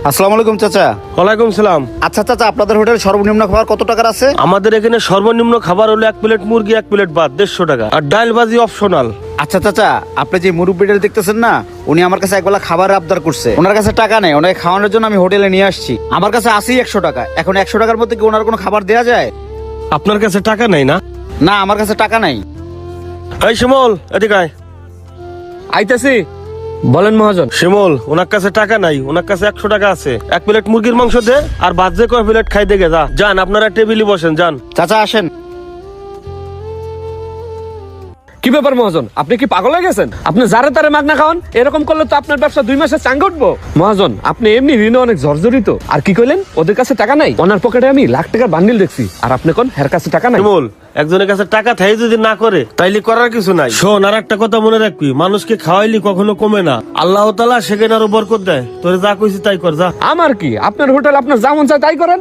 আসসালামু আলাইকুম চাচা। ওয়ালাইকুম সালাম। আচ্ছা চাচা, আপনাদের হোটেলে সর্বনিম্ন খাবার কত টাকার আছে? আমাদের এখানে সর্বনিম্ন খাবার হলো 1 প্লেট মুরগি, 1 প্লেট ভাত, 150 টাকা, আর ডাল ভাজি অপশনাল। আচ্ছা চাচা, আপনি যে মুরব্বিটা দেখতেছেন না, উনি আমার কাছে একবেলা খাবার আবদার করছে। ওনার কাছে টাকা নেই, ওনাকে খাওয়ানোর জন্য আমি হোটেলে নিয়ে আসছি। আমার কাছে আসি 100 টাকা। এখন 100 টাকার মধ্যে কি ওনার কোনো খাবার দেওয়া যায়? আপনার কাছে টাকা নাই না? না, আমার কাছে টাকা নাই। এই শিমুল, এদিকে আয়। আইতাছি। বলেন মহাজন। শিমুল, ওনার কাছে টাকা নাই, ওনার কাছে 100 টাকা আছে। 1 প্লেট মুরগির মাংস দে, আর ভাত যে কয় প্লেট খাই দেখে যা। যান, আপনারা টেবিলে বসেন, যান। চাচা আসেন। কি ব্যাপার মহাজন, আপনি কি পাগল হয়ে গেছেন? আপনি যারে তারে মাগনা খাওয়ান, এরকম করলে তো আপনার ব্যবসা 2 মাসে চাঙ্গা উঠবো। মহাজন, আপনি এমনি ঋণে অনেক জর্জরিত। আর কি কইলেন ওদের কাছে টাকা নাই? ওনার পকেটে আমি লাখ টাকার বান্ডিল দেখছি, আর আপনি কোন হের কাছে টাকা নাই? শিমুল, একজনের কাছে টাকা থাই যদি না করে, তাইলে করার কিছু নাই। শোন, আর একটা কথা মনে রাখবি, মানুষকে খাওয়াইলি কখনো কমে না। আল্লাহ তাআলা সেখানে আরো বরকত দেয়। তোরে যা কইছি তাই কর, যা। আমার কি, আপনার হোটেল আপনার যেমন চায় তাই করেন।